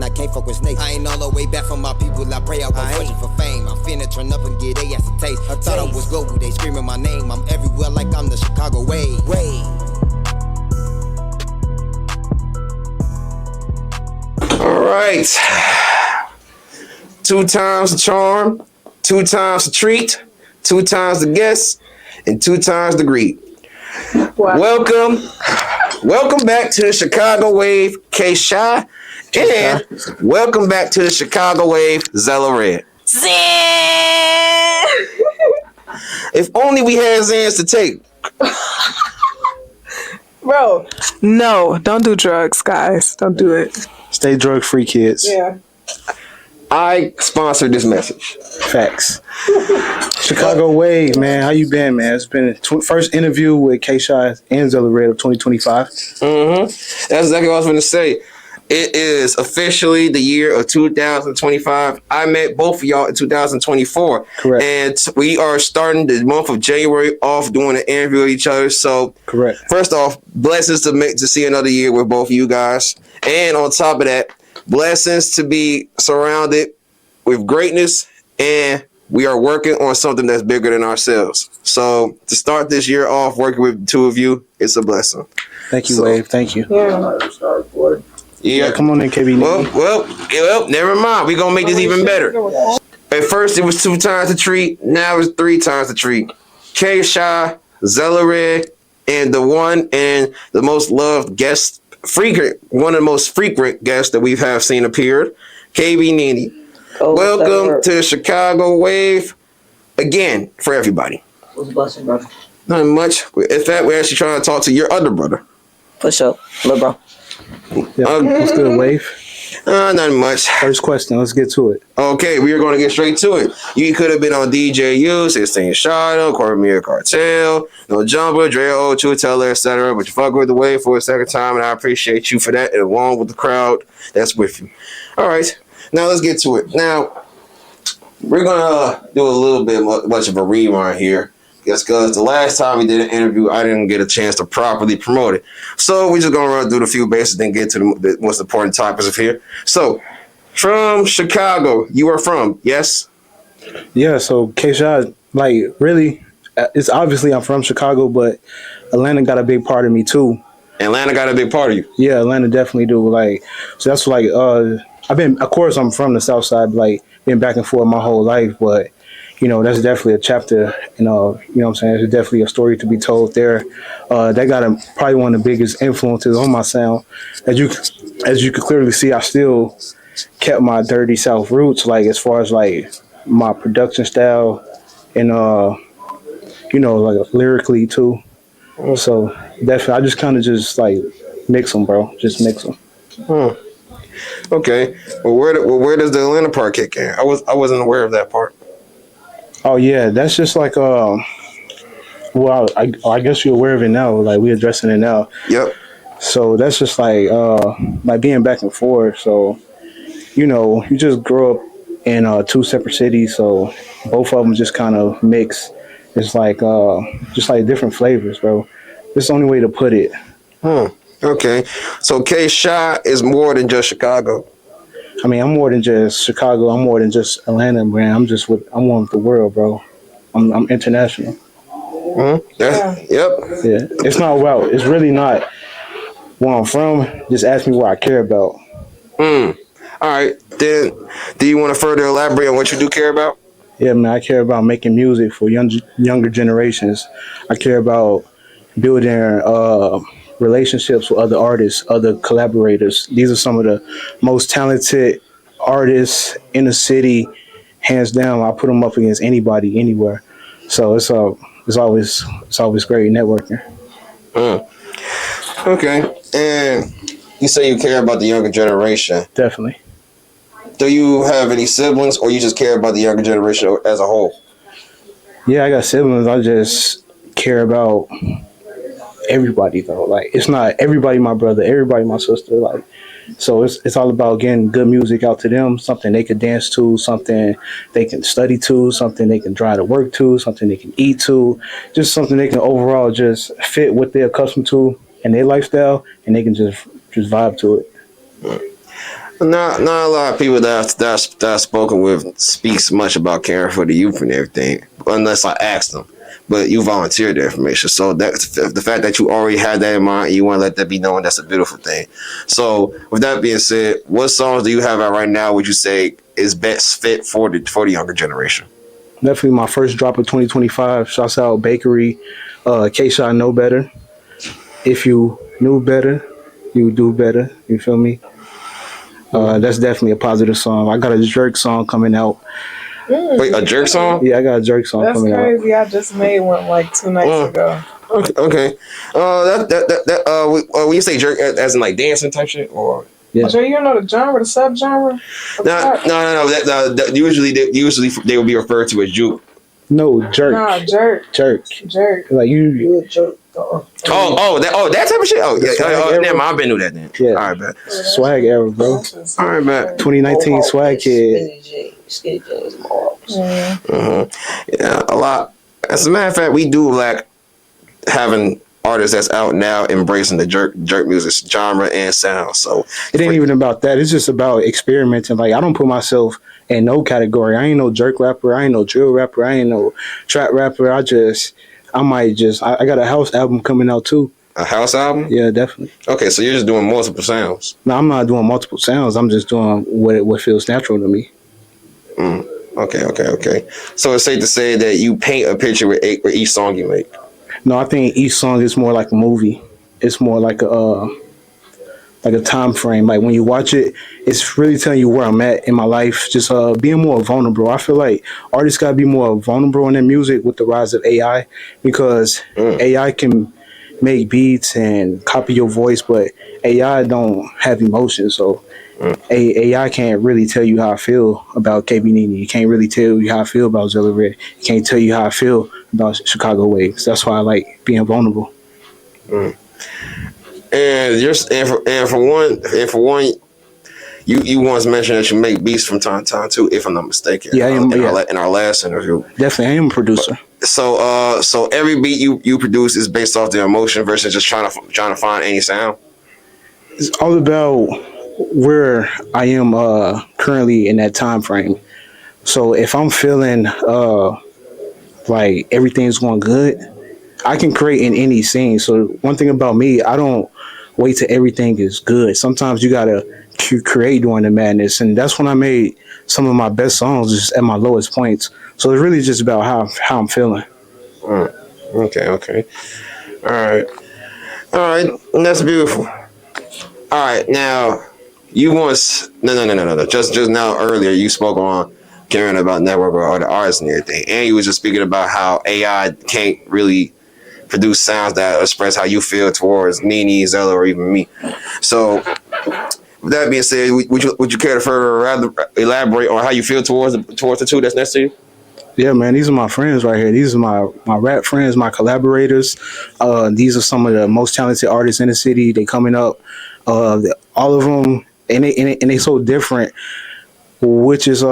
I can't fuck with snakes. I ain't all the way back from my people, I pray I won't fortune for fame. I'm finna turn up and get they ass a taste. I thought I was global, they screaming my name. I'm everywhere like I'm the Chicago Wave. All right. 2 times the charm, 2 times the treat, 2 times the guest, and 2 times the greet. Wow. Welcome back to the Chicago Wave, KChi, and welcome back to the Chicago Wave, Xella Red. If only we had Zans to take. Bro, no, don't do drugs, guys. Don't do it. Stay drug-free, kids. Yeah. I sponsored this message. Facts. Chicago Wave, man. How you been, man? It's been first interview with KChi and Xella Red of 2025. That's exactly what I was going to say. It is officially the year of 2025. I met both of y'all in 2024. Correct. And we are starting the month of January off doing an interview with each other. So, correct. First off, blessings to see another year with both of you guys. And on top of that, blessings to be surrounded with greatness, and we are working on something that's bigger than ourselves. So to start this year off working with the two of you, it's a blessing. Thank you, Wave. Thank you. Yeah, come on in, KB Nene. Well, never mind. We're going to make this even better. At first, it was 2 times the treat. Now it's 3 times the treat. KChi, Xella Red, and the one and the most loved guest, one of the most frequent guests that we've seen appeared, KB Nene. Welcome to the Chicago Wave again for everybody. What's the blessing, bro? Nothing much. In fact, we're actually trying to talk to your other brother. For sure. Little bro. Yeah, what's good, Wave? Nothing much. First question. Let's get to it. Okay, we are going to get straight to it. You could have been on DJU, 16 Shadow, Cormier Cartel, No Jumper, Dre O, True Teller, etc. But you fuck with the Wave for a second time, and I appreciate you for that, and along with the crowd that's with you. All right. Now let's get to it. Now, we're going to do a little bit much of a rewind here. Just because the last time we did an interview, I didn't get a chance to properly promote it. So we're just going to run through the few bases and get to the most important topics of here. So, from Chicago, you are from, yes? Yeah, so KChi, like, really, it's obviously I'm from Chicago, but Atlanta got a big part of me, too. Atlanta got a big part of you? Yeah, Atlanta definitely do. Like, so that's like, of course, I'm from the South Side, like, been back and forth my whole life, but, you know, that's definitely a chapter, you know what I'm saying? There's definitely a story to be told there. That got probably one of the biggest influences on my sound. As you can clearly see, I still kept my Dirty South roots, like, as far as, like, my production style and, you know, like, lyrically, too. So, definitely, I just kind of just, like, mix them, bro. Just mix them. Okay. Well, where does the Atlanta part kick in? I wasn't aware of that part. Oh yeah, that's just like well, I guess you're aware of it now. Like we're addressing it now. Yep. So that's just like being back and forth. So you know, you just grow up in 2 separate cities, so both of them just kind of mix. It's like just like different flavors, bro. It's the only way to put it. Okay. So KChi is more than just Chicago. I mean, I'm more than just Chicago. I'm more than just Atlanta, man. I'm one with the world, bro. I'm international. Yep. Yeah. It's not about. It's really not where I'm from. Just ask me what I care about. All right. Then, do you want to further elaborate on what you do care about? Yeah, man. I care about making music for younger generations. I care about building relationships with other artists, other collaborators. These are some of the most talented artists in the city, hands down. I put them up against anybody, anywhere. So it's always great networking. Okay, and you say you care about the younger generation. Definitely. Do you have any siblings, or you just care about the younger generation as a whole? Yeah, I got siblings. I just care about everybody though. Like it's not everybody my brother, everybody my sister. Like so it's all about getting good music out to them, something they could dance to, something they can study to, something they can drive to work to, something they can eat to, just something they can overall just fit what they're accustomed to in their lifestyle, and they can just vibe to it. Not a lot of people that I've spoken with speaks much about caring for the youth and everything, unless I ask them. But you volunteered the information, so that the fact that you already had that in mind, and you want to let that be known, that's a beautiful thing. So, with that being said, what songs do you have out right now? Would you say is best fit for the younger generation? Definitely my first drop of 2025. Shouts out Bakery, KChi Know Better. If you knew better, you do better. You feel me? That's definitely a positive song. I got a jerk song coming out. Wait, a jerk song? Yeah, I got a jerk song That's coming out. crazy. I just made one like 2 nights ago. Okay. When you say jerk, as in like dancing type shit, or Yeah. So you know the genre, the subgenre? no. Usually they will be referred to as juke. No, jerk. Nah, jerk. Jerk. Like you. a jerk. That type of shit. Oh, yeah. Swag Never mind. I've been knew that then. Yeah. All right, man. Swag era, bro. All right, man. 2019 swag kid. Skinny jeans, marks. Yeah. Yeah, a lot. As a matter of fact, we do lack having artists that's out now embracing the jerk music genre and sound. So It ain't even about that. It's just about experimenting. Like I don't put myself in no category. I ain't no jerk rapper. I ain't no drill rapper. I ain't no trap rapper. I got a house album coming out too. a house album. Yeah, definitely. Okay, so you're just doing multiple sounds. No, I'm not doing multiple sounds. I'm just doing what feels natural to me. Okay. So it's safe to say that you paint a picture with each song you make. No, I think each song is more like a movie. It's more like a time frame. Like when you watch it, it's really telling you where I'm at in my life. Just being more vulnerable. I feel like artists gotta be more vulnerable in their music with the rise of AI, because AI can make beats and copy your voice, but AI don't have emotions. So AI can't really tell you how I feel about KB Nene. It can't really tell you how I feel about Xella Red. It can't tell you how I feel about Chicago Waves. That's why I like being vulnerable. And for one, you once mentioned that you make beats from time to time too, if I'm not mistaken. Yeah, I am. In our last interview. Definitely, I am a producer. So every beat you produce is based off the emotion versus just trying to find any sound. It's all about where I am currently in that time frame. So if I'm feeling like everything's going good, I can create in any scene. So one thing about me, I don't wait till everything is good. Sometimes you gotta create during the madness, and that's when I made some of my best songs, just at my lowest points. So it's really just about how I'm feeling. Okay. All right. And that's beautiful. All right, now you once no. Just now earlier you spoke on caring about network or the artists and everything, and you was just speaking about how AI can't really produce sounds that express how you feel towards Nene, Xella, or even me. So, with that being said, would you care to further elaborate on how you feel towards the two that's next to you? Yeah, man, these are my friends right here. These are my rap friends, my collaborators. These are some of the most talented artists in the city. They coming up, all of them, and they so different, which is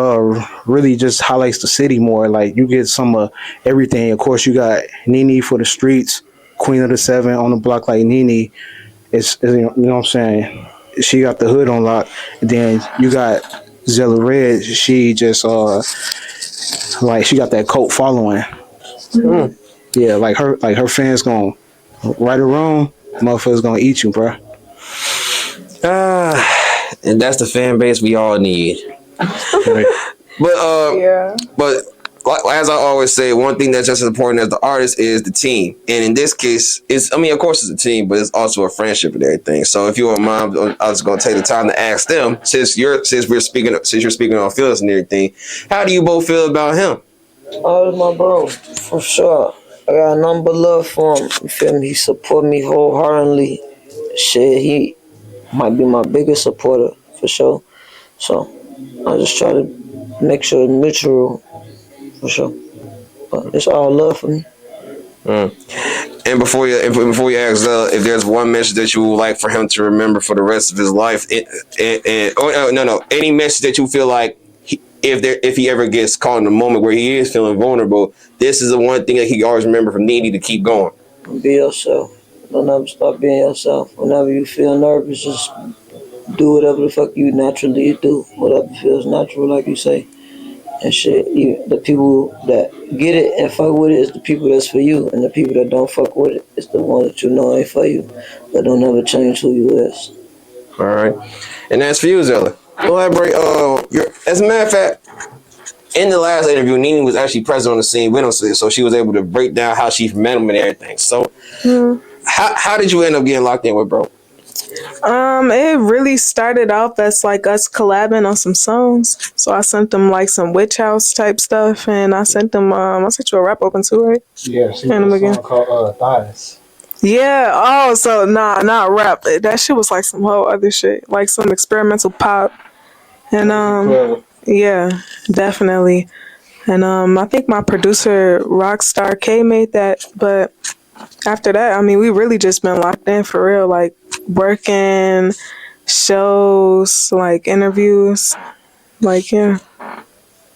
really just highlights the city more. Like you get some of everything. Of course, you got Nene for the streets, Queen of the Seven on the block like Nene. It's you know what I'm saying. She got the hood on lock. And then you got Xella Red. She just like she got that cult following. Yeah, like her fans gonna right or wrong, motherfuckers gonna eat you, bro. And that's the fan base we all need. But as I always say, one thing that's just as important as the artist is the team. And in this case, of course it's a team, but it's also a friendship and everything. So if you were mom, I was going to take the time to ask them, since you're speaking on Phyllis and everything, how do you both feel about him? Oh, my bro, for sure. I got nothing but love for him. You feel me? He support me wholeheartedly. Shit, he might be my biggest supporter for sure. So I just try to make sure it's mutual. For sure, but it's all love for me. And before you ask if there's one message that you would like for him to remember for the rest of his life, any message that you feel like if he ever gets caught in a moment where he is feeling vulnerable, this is the one thing that he always remember from Nene to keep going. Be yourself. Don't ever stop being yourself. Whenever you feel nervous, just do whatever the fuck you naturally do, whatever feels natural, like you say. And shit, the people that get it and fuck with it is the people that's for you, and the people that don't fuck with it is the one that you know ain't for you, but don't ever change who you is. All right, and that's for you, Xella. Elaborate. As a matter of fact, in the last interview, Nene was actually present on the scene with him, so she was able to break down how she met him and everything. So, how did you end up getting locked in with bro? It really started off as like us collabing on some songs. So I sent them like some witch house type stuff, and I sent them. I sent you a rap open too, right? Yeah, she And got a again. song called Thighs. Yeah. Oh, so not rap. That shit was like some whole other shit, like some experimental pop. And yeah, definitely. And I think my producer Rockstar K made that, but after that, I mean, we really just been locked in for real, like working, shows, like interviews, like yeah.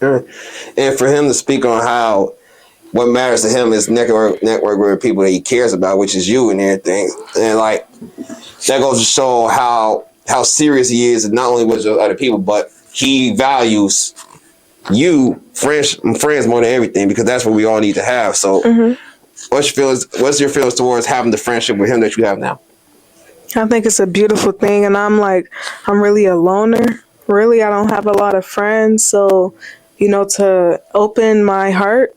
And for him to speak on how what matters to him is network with people that he cares about, which is you and everything, and like that goes to show how serious he is, not only with other people, but he values you, friends more than everything, because that's what we all need to have. So, what's your feelings towards having the friendship with him that you have now? I think it's a beautiful thing, and I'm really a loner. Really, I don't have a lot of friends, so to open my heart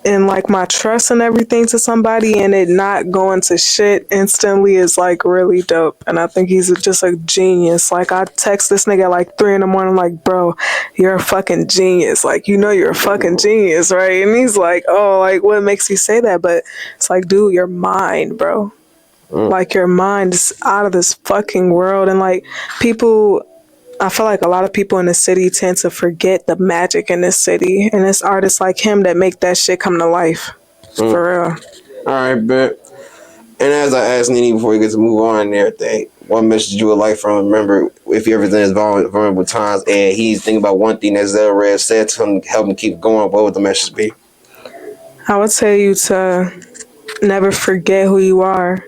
and like my trust and everything to somebody and it not going to shit instantly is like really dope. And I think he's just a genius. Like I text this nigga at like 3 a.m, like, bro, you're a fucking genius. Like, you're a fucking genius, right? And he's like, oh, like what makes you say that? But it's like, dude, your mind, bro. Like your mind is out of this fucking world. And like I feel like a lot of people in the city tend to forget the magic in this city, and it's artists like him that make that shit come to life. For real. All right, bet. And as I asked Nene before we get to move on and everything, what message you would like from him? Remember, if you ever in his vulnerable times and he's thinking about one thing that Xella Red said to him, help him keep going, what would the message be? I would tell you to never forget who you are.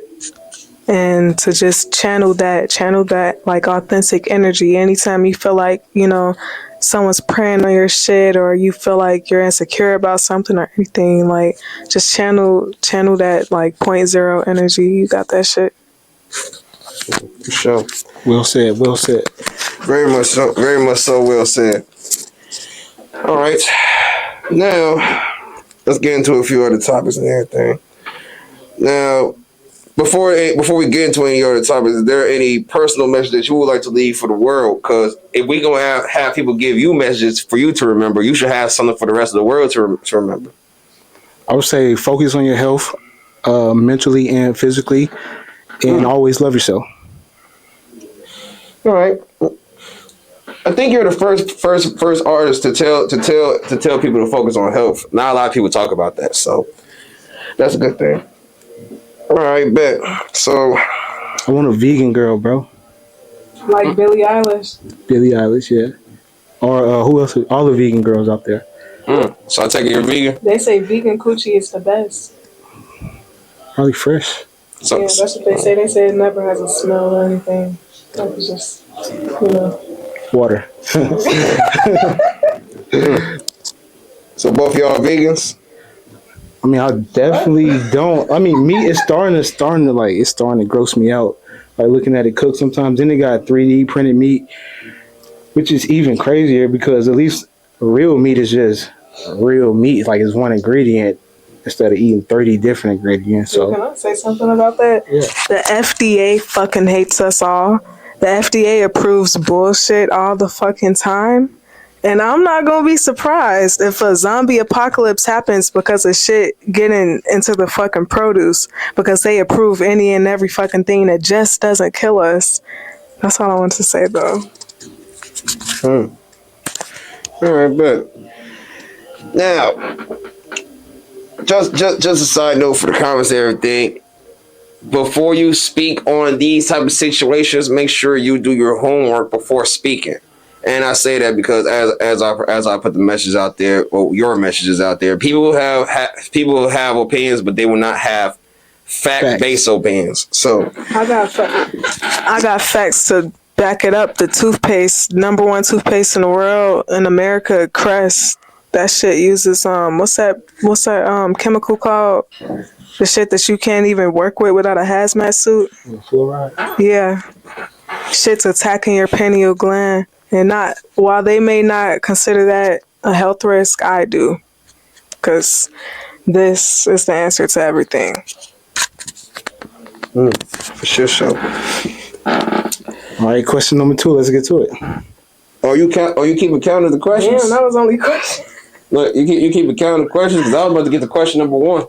And to just channel that like authentic energy. Anytime you feel like, someone's preying on your shit or you feel like you're insecure about something or anything, like just channel that like 0.0 energy. You got that shit. For sure. Well said. Very much so well said. All right. Now, let's get into a few other topics and everything. Now, Before we get into any other topics, is there any personal message that you would like to leave for the world? Because if we're going to have people give you messages for you to remember, you should have something for the rest of the world to remember. I would say focus on your health, mentally and physically, and always love yourself. All right. I think you're the first artist to tell people to focus on health. Not a lot of people talk about that, so that's a good thing. All right, bet. So, I want a vegan girl, bro. Like Billie Eilish. Billie Eilish, yeah. Or who else? All the vegan girls out there. So I take it you're vegan? They say vegan coochie is the best. Probably fresh. So, yeah, that's what they say. They say it never has a smell or anything. Like it's just, Water. So both y'all vegans? I mean, I definitely don't. I mean, meat is starting to gross me out. Like looking at it cooked sometimes. Then they got 3D printed meat, which is even crazier because at least real meat is just real meat. Like it's one ingredient instead of eating 30 different ingredients. So can I say something about that? Yeah. The FDA fucking hates us all. The FDA approves bullshit all the fucking time. And I'm not going to be surprised if a zombie apocalypse happens because of shit getting into the fucking produce because they approve any and every fucking thing that just doesn't kill us. That's all I want to say, though. All right, but now, just a side note for the comments and everything. Before you speak on these type of situations, make sure you do your homework before speaking. And I say that because as I put the message out there, or your messages out there, people will have opinions, but they will not have fact-based opinions. So I got facts to back it up. The toothpaste, number one toothpaste in the world in America, Crest. That shit uses what's that chemical called? The shit that you can't even work with without a hazmat suit. Fluoride. Yeah, shit's attacking your pineal gland, and not while they may not consider that a health risk, I do, because this is the answer to everything. For sure. So, All right, question number 2. Let's get to it. you keep account of the questions? Damn, that was only a question. Look, you keep account of the questions because I was about to get to question number 1.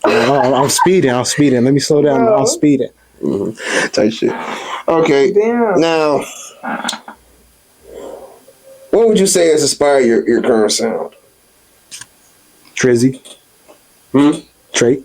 I'm speeding. Let me slow down. Bro. I'm speeding. Type shit. Okay. Damn. Now, what would you say has inspired your current sound? Trizzy. Drake.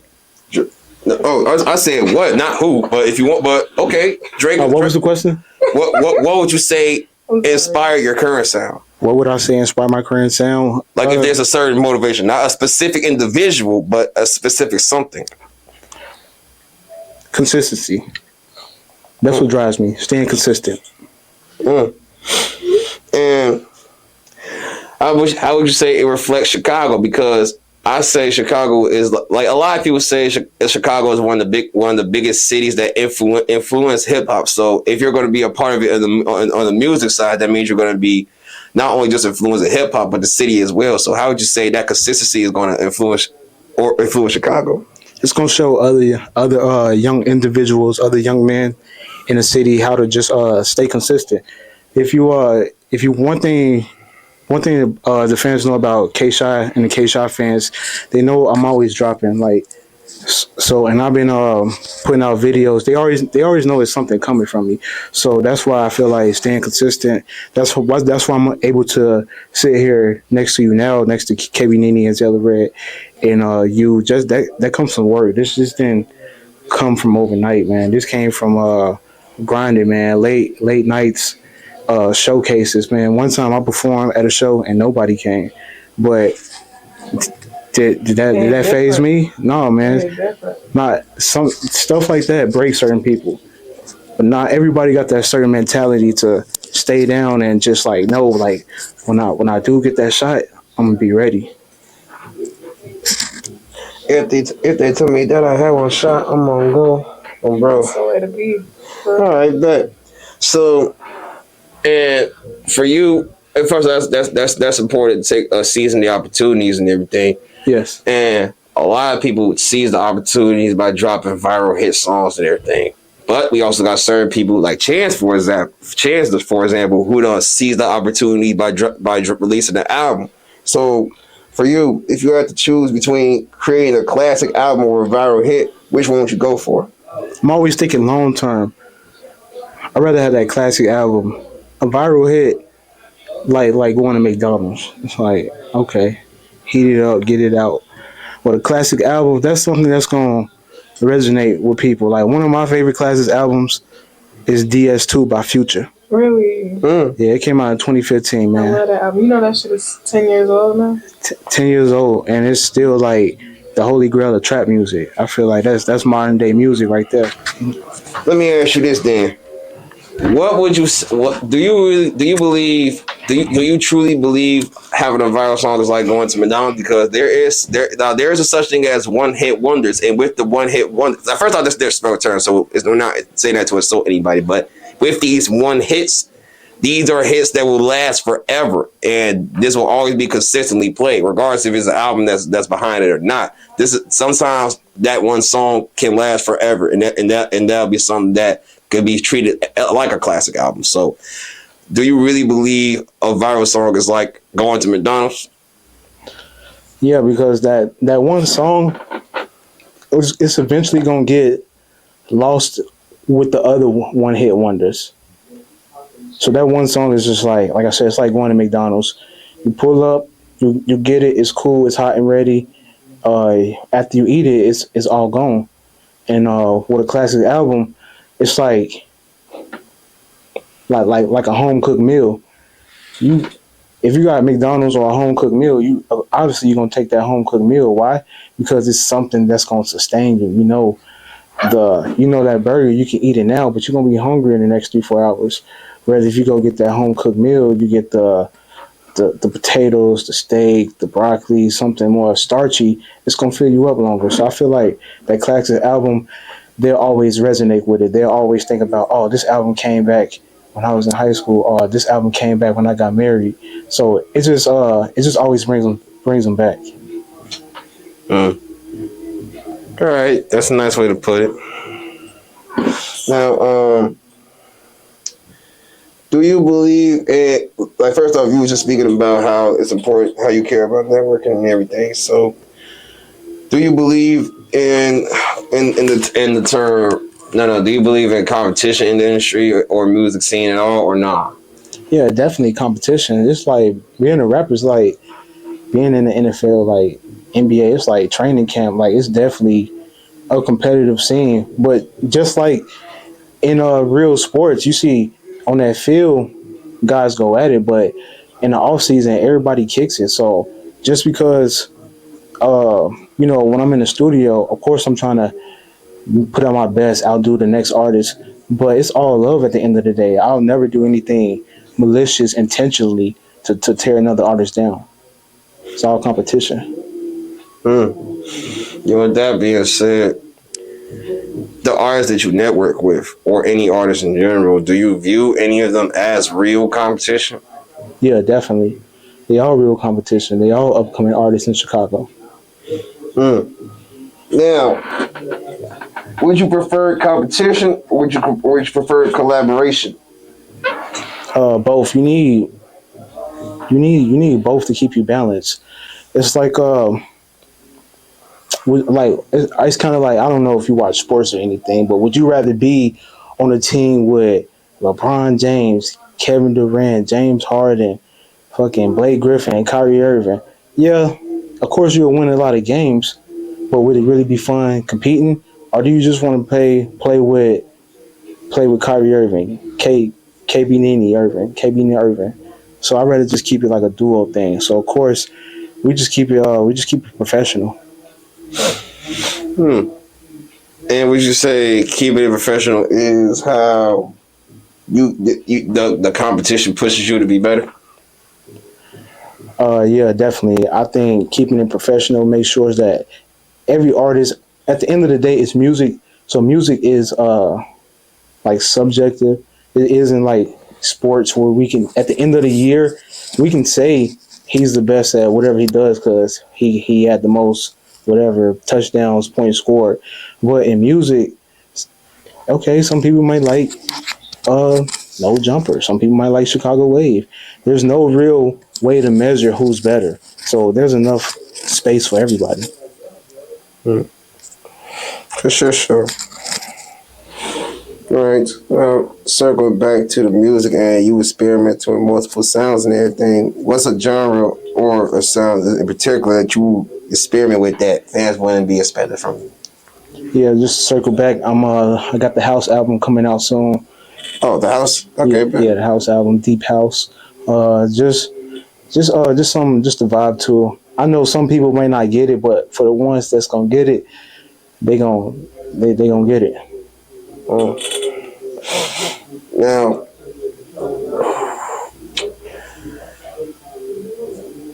No, I said what, not who. But if you want, but okay, Drake. What was the question? What would you say inspired your current sound? What would I say inspire my current sound? Like if there's a certain motivation, not a specific individual, but a specific something. Consistency. That's what drives me. Staying consistent. And how would you say it reflects Chicago? Because I say Chicago is like a lot of people say Chicago is one of the biggest cities that influence hip hop. So if you're going to be a part of it on the music side, that means you're going to be not only just influencing hip hop but the city as well. So how would you say that consistency is going to influence Chicago? It's going to show other young individuals, other young men in the city how to just stay consistent. If you one thing the fans know about KChi and the KChi fans, they know I'm always dropping so, and I've been putting out videos. They always know there's something coming from me. So that's why I feel like staying consistent. That's why I'm able to sit here next to you now, next to KB Nene and Xella Red, and you just that comes from work. This just didn't come from overnight, man. This came from grinding, man. Late nights. Showcases, man. One time I performed at a show and nobody came, but did that faze me? No, man. Not some stuff like that breaks certain people, but not everybody got that certain mentality to stay down and just no, when I do get that shot, I'm gonna be ready. If they tell me that I have one shot, I'm gonna go. Oh, bro. That's the way to be. All right, bet. So. And for you, at first, that's important to take seizing the opportunities and everything. Yes. And a lot of people seize the opportunities by dropping viral hit songs and everything. But we also got certain people like Chance, for example, who don't seize the opportunity by releasing the album. So for you, if you had to choose between creating a classic album or a viral hit, which one would you go for? I'm always thinking long term. I'd rather have that classic album. A viral hit, like going to McDonald's. It's like, okay, heat it up, get it out. But a classic album, that's something that's going to resonate with people. Like one of my favorite classic albums is DS2 by Future. Really? Yeah, it came out in 2015, man. I love that album. You know that shit is 10 years old now? 10 years old, and it's still like the holy grail of trap music. I feel like that's modern day music right there. Let me ask you this then. What would you? What do you believe? Do you truly believe having a viral song is like going to McDonald's? Because there is a such thing as one hit wonders, and with the one hit wonders, at first I thought there's spell term, so we're not saying that to insult anybody. But with these one hits, these are hits that will last forever, and this will always be consistently played, regardless if it's an album that's behind it or not. Sometimes that one song can last forever, and that'll be something that could be treated like a classic album. So, do you really believe a viral song is like going to McDonald's? Yeah, because that one song, it's eventually gonna get lost with the other one hit wonders. So that one song is just like I said, it's like going to McDonald's. You pull up, you get it, it's cool, it's hot and ready. After you eat it, it's all gone. And with a classic album, it's like a home cooked meal. If you got McDonald's or a home cooked meal, you're gonna take that home cooked meal. Why? Because it's something that's gonna sustain you. You know that burger, you can eat it now, but you're gonna be hungry in the next 3-4 hours. Whereas if you go get that home cooked meal, you get the potatoes, the steak, the broccoli, something more starchy. It's gonna fill you up longer. So I feel like that classic album, they'll always resonate with it. They'll always think about, oh, this album came back when I was in high school, or this album came back when I got married. So it just always brings them back. Mm. All right, that's a nice way to put it. Now, do you believe it? Like, first off, you were just speaking about how it's important, how you care about networking and everything. So, do you believe in the term? No. Do you believe in competition in the industry or music scene at all, or not? Yeah, definitely competition. It's like being a rapper is like being in the NFL, like NBA. It's like training camp. Like it's definitely a competitive scene. But just like in real sports, you see on that field, guys go at it. But in the off season, everybody kicks it. So just because, when I'm in the studio, of course I'm trying to put out my best, outdo the next artist. But it's all love at the end of the day. I'll never do anything malicious intentionally to tear another artist down. It's all competition. With that being said, the artists that you network with, or any artist in general, do you view any of them as real competition? Yeah, definitely. They all real competition. They all upcoming artists in Chicago. Now, would you prefer competition or would you prefer collaboration? Both. You need both to keep you balanced. It's like it's kind of like, I don't know if you watch sports or anything, but would you rather be on a team with LeBron James, Kevin Durant, James Harden, fucking Blake Griffin, and Kyrie Irving? Yeah, of course you'll win a lot of games, but would it really be fun competing, or do you just want to play with Kyrie Irving, KB Nene Irving? So I'd rather just keep it like a duo thing. So of course we just keep it professional. And would you say keeping it professional is how the competition pushes you to be better? Yeah, definitely. I think keeping it professional makes sure that every artist, at the end of the day, it's music. So music is like subjective. It isn't like sports where we can, at the end of the year, we can say he's the best at whatever he does because he had the most whatever touchdowns, points scored. But in music, okay, some people might like No Jumper. Some people might like Chicago Wave. There's no real way to measure who's better. So there's enough space for everybody. For sure. All right. Circling back to the music, and you experiment with multiple sounds and everything. What's a genre or a sound in particular that you experiment with that fans wouldn't be expected from you? Yeah, just to circle back. I got the House album coming out soon. Oh, the House. Okay. Yeah, the House album, Deep House. Just the vibe to it. I know some people may not get it, but for the ones that's gonna get it, they gonna get it. Now,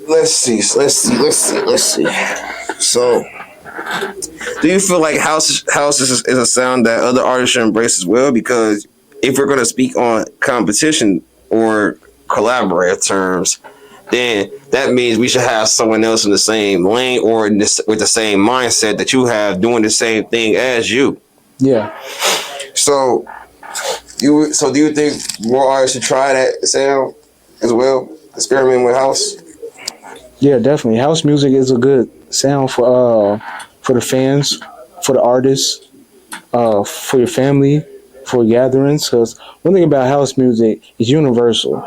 let's see. So, do you feel like house is a sound that other artists should embrace as well? Because if we're going to speak on competition or collaborative terms, then that means we should have someone else in the same lane or with the same mindset that you have doing the same thing as you. Yeah. So do you think more artists should try that sound as well? Experiment with house? Yeah, definitely. House music is a good sound for the fans, for the artists, for your family, for gatherings. Because one thing about house music is universal.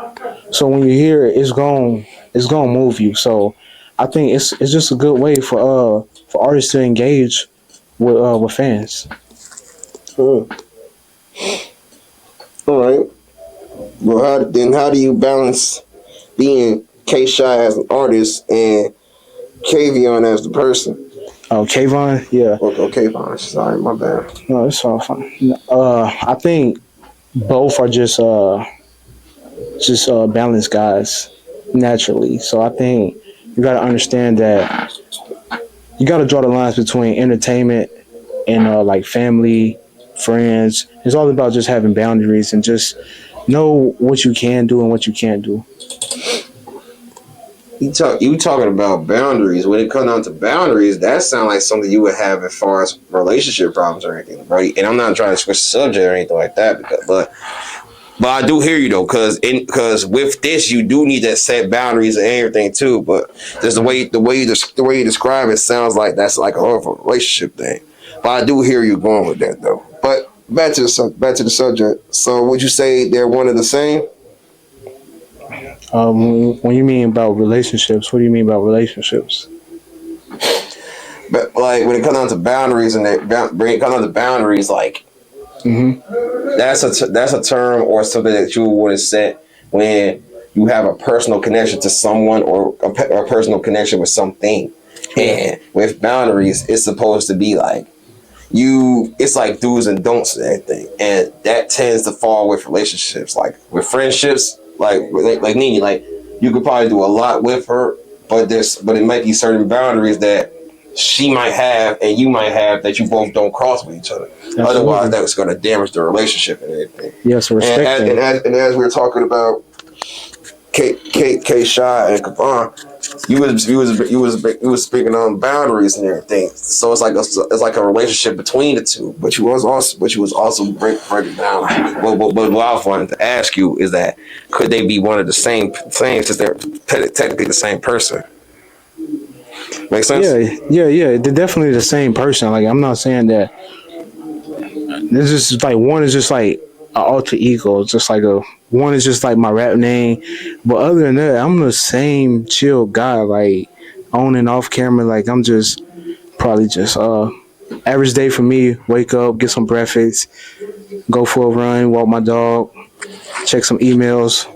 So when you hear it, it's gonna move you. So I think it's just a good way for artists to engage with fans. All right. Well, how do you balance being KChi as an artist and Kavion as the person? Oh, Kayvon, yeah. Okay, fine. Sorry, my bad. No, it's all fine. I think both are just just balanced guys naturally. So I think you got to understand that you got to draw the lines between entertainment and like family, friends. It's all about just having boundaries and just know what you can do and what you can't do. You talking about boundaries. When it comes down to boundaries, that sounds like something you would have as far as relationship problems or anything, right? And I'm not trying to switch the subject or anything like that, but I do hear you though, because with this you do need to set boundaries and everything too. But just the way you describe it sounds like that's like a whole relationship thing. But I do hear you going with that though. But back to the subject. So would you say they're one and the same? When you mean about relationships, what do you mean about relationships? But like when it comes down to boundaries and when it comes down to boundaries, like that's a term or something that you would have said when you have a personal connection to someone or a personal connection with something. And with boundaries, it's supposed to be like it's like do's and don'ts and everything, and that tends to fall with relationships. Like with friendships, like Nene, like you could probably do a lot with her, but it might be certain boundaries that she might have and you might have that you both don't cross with each other. Absolutely. Otherwise, that's going to damage the relationship and everything. Yes, respect. And as we were talking about KChi and Kavan, you was speaking on boundaries and everything. So it's like a relationship between the two. But you was also breaking down. But what I wanted to ask you is that could they be one of the same since they're technically the same person? Make sense? Yeah. They're definitely the same person. Like I'm not saying that. This is like one is just like an alter ego. It's just like one is just like my rap name. But other than that, I'm the same chill guy. Like on and off camera. Like I'm just probably just average day for me. Wake up, get some breakfast, go for a run, walk my dog, check some emails,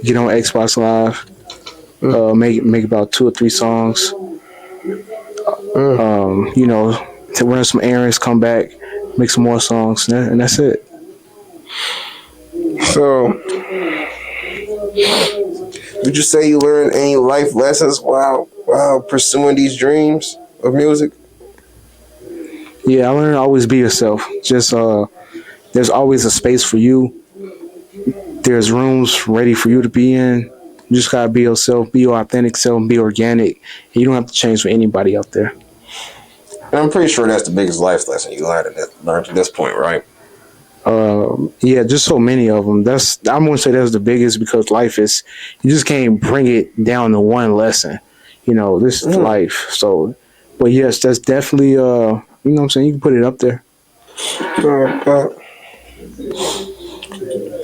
get on Xbox Live, make about 2 or 3 songs. To run some errands, come back, make some more songs, and that's it. So, would you say you learned any life lessons while pursuing these dreams of music? Yeah, I learned to always be yourself. Just there's always a space for you. There's rooms ready for you to be in. You just gotta be yourself, be your authentic self, be organic. And you don't have to change for anybody out there. And I'm pretty sure that's the biggest life lesson you learned to this point, right? Yeah, just so many of them. I'm gonna say that's the biggest because life is you just can't bring it down to one lesson. This is life. So, but yes, that's definitely you know what I'm saying. You can put it up there.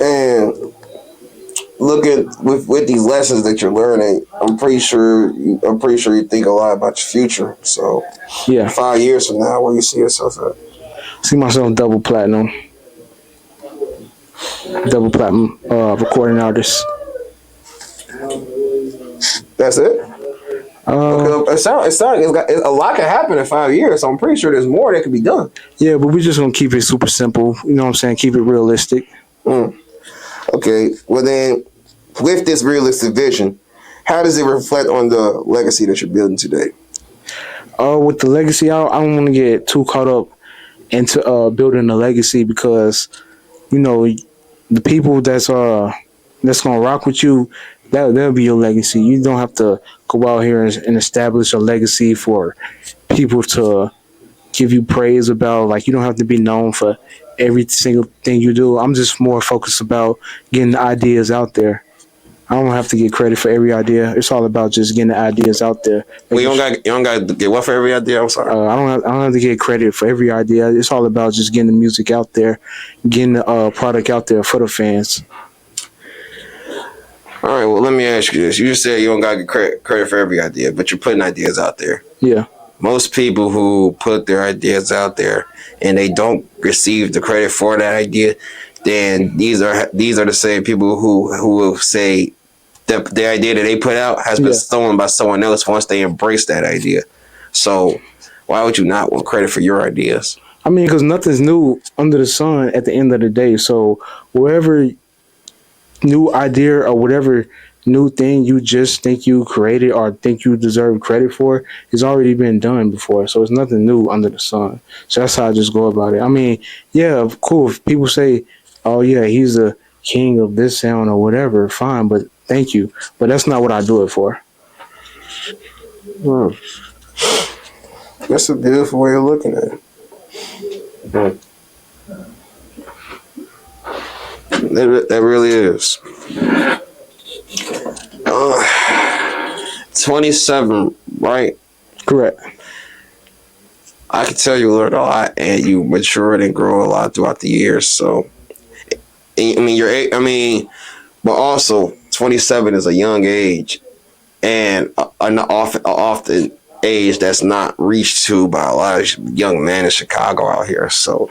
And looking with these lessons that you're learning, I'm pretty sure you think a lot about your future. So, yeah, 5 years from now, where you see yourself at? See myself double platinum recording artist. That's it. It sounds like a lot can happen in 5 years. So I'm pretty sure there's more that can be done. Yeah, but we're just gonna keep it super simple. You know what I'm saying? Keep it realistic. Okay. Well then, with this realistic vision, how does it reflect on the legacy that you're building today? With the legacy, I don't want to get too caught up into building a legacy because the people that's gonna rock with you, that'll be your legacy. You don't have to go out here and establish a legacy for people to give you praise about. Like you don't have to be known for every single thing you do. I'm just more focused about getting the ideas out there. I don't have to get credit for every idea. It's all about just getting the ideas out there. Well, you don't got to get what for every idea? I'm sorry. I don't have to get credit for every idea. It's all about just getting the music out there, getting the product out there for the fans. All right. Well, let me ask you this. You just said you don't got to get credit for every idea, but you're putting ideas out there. Yeah. Most people who put their ideas out there and they don't receive the credit for that idea, then these are the same people who will say the idea that they put out has been stolen by someone else once they embrace that idea. So why would you not want credit for your ideas? I mean, because nothing's new under the sun at the end of the day. So wherever new idea or whatever new thing you just think you created or think you deserve credit for has already been done before. So it's nothing new under the sun. So that's how I just go about it. I mean, yeah, cool. If people say, oh, yeah, he's the king of this sound or whatever, fine, but thank you. But that's not what I do it for. Hmm. That's a beautiful way of looking at it. That really is. 27, right? Correct. I can tell you learned a lot, and you matured and grow a lot throughout the years. So, I mean, but also 27 is a young age, and an often age that's not reached to by a lot of young men in Chicago out here. So,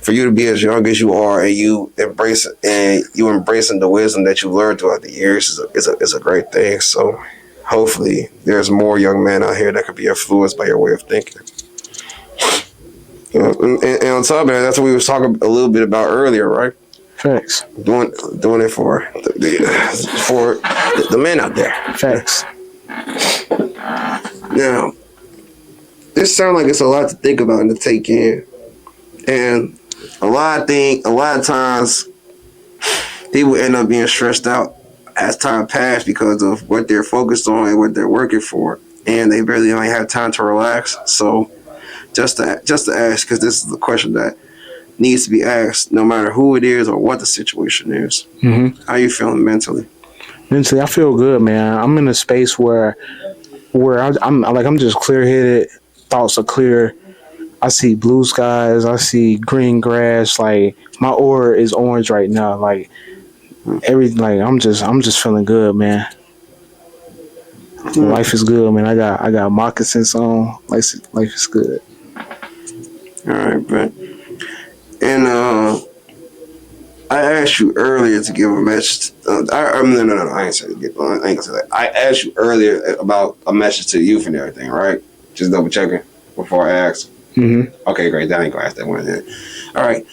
for you to be as young as you are, and you embracing the wisdom that you learned throughout the years is a great thing. So, hopefully, there's more young men out here that could be influenced by your way of thinking. And on top of that, that's what we was talking a little bit about earlier, right? Facts. Doing it for the men out there. Facts. Now, this sounds like it's a lot to think about and to take in, and a lot of times people end up being stressed out as time passes because of what they're focused on and what they're working for, and they barely might have time to relax. So, just to ask, because this is the question that needs to be asked, no matter who it is or what the situation is. Mm-hmm. How you feeling mentally? Mentally, I feel good, man. I'm in a space where I'm just clear headed. Thoughts are clear. I see blue skies. I see green grass. Like my aura is orange right now. Like I'm just feeling good, man. Life is good, man. I got moccasins on. Life is good. All right, but and I asked you earlier to give a message. No, I ain't say that. I asked you earlier about a message to the youth and everything, right? Just double checking before I asked. Mm-hmm. Okay, great. That ain't gonna ask that one then. All right.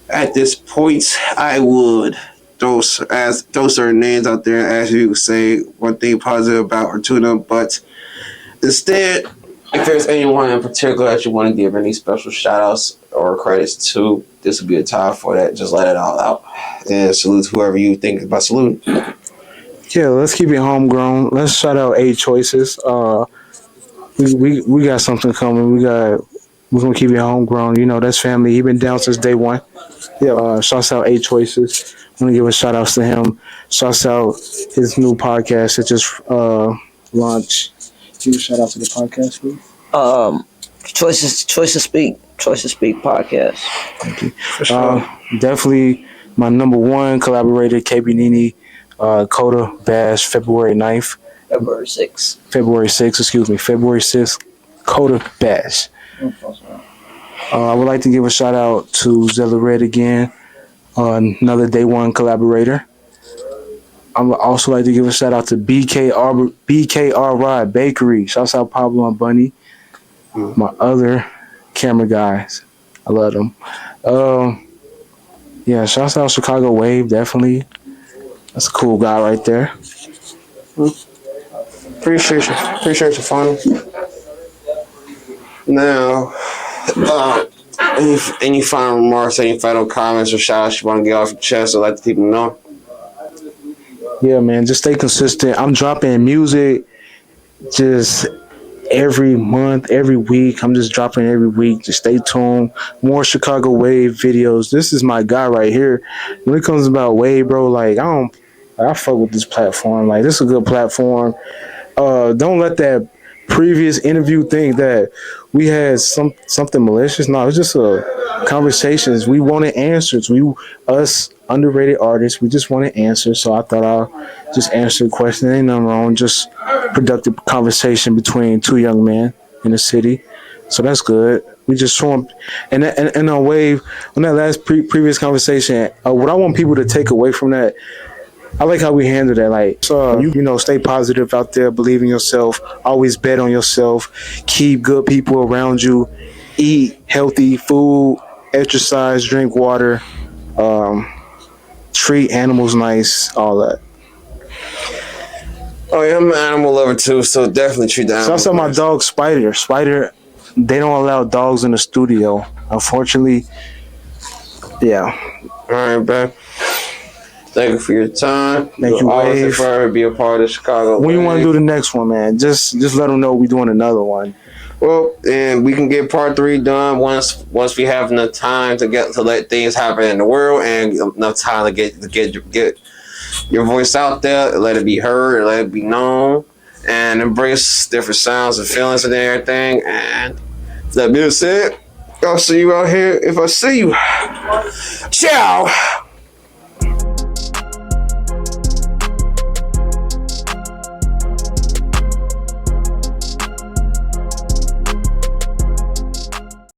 At this point, I would throw certain names out there and ask you to say one thing positive about or to them, but instead, if there's anyone in particular that you want to give any special shout outs or credits to, this would be a time for that. Just let it all out. And salute whoever you think about saluting. Yeah, let's keep it homegrown. Let's shout out A Choices. We got something coming. We're gonna keep it homegrown. You know, that's family. He been down since day one. Yeah. Shouts out A Choices. I'm gonna give a shout outs to him. Shouts out his new podcast that just launched. Give a shout out to the podcast, please. Choice to Speak podcast. Thank you. Definitely my number one collaborator, KB Nene, Coda Bash, February 9th. February 6th. February 6th, Coda Bash. I would like to give a shout out to Xella Red again, another day one collaborator. I would also like to give a shout out to BKRY Bakery. Shouts out Pablo and Bunny, my other camera guys. I love them. Yeah, shouts out Chicago Wave, definitely. That's a cool guy right there. Appreciate you, Fonny. Now, any final remarks, any final comments or shout outs you want to get off your chest or let the people know? Yeah, man, just stay consistent. I'm dropping music just every month, every week. I'm just dropping every week. Just stay tuned. More Chicago Wave videos. This is my guy right here. When it comes about Wave, bro, like I fuck with this platform. Like, this is a good platform. Don't let that previous interview think that we had something malicious. No, it's just conversations. We wanted answers. Us underrated artists, we just wanted answers. So I thought I'll just answer the question. Ain't nothing wrong. Just productive conversation between two young men in the city. So that's good. We just show them. And on Wave, on that last previous conversation, what I want people to take away from that, I like how we handle that. Like, so, you know, stay positive out there, believe in yourself, always bet on yourself, keep good people around you, eat healthy food, exercise, drink water, treat animals nice, all that. Oh yeah, I'm an animal lover too, so definitely treat the So I animals saw my nice. dog Spider. Spider, they don't allow dogs in the studio. Unfortunately, yeah. All right, bro. Thank you for your time. Thank you, always Wave. forever be a part of Chicago. When you want to Wave. do the next one, man, just let them know we're doing another one. Well, and we can get part 3 done once we have enough time to let things happen in the world and enough time to get your voice out there, let it be heard, let it be known, and embrace different sounds and feelings and everything. And that being said, I'll see you out here if I see you. Ciao.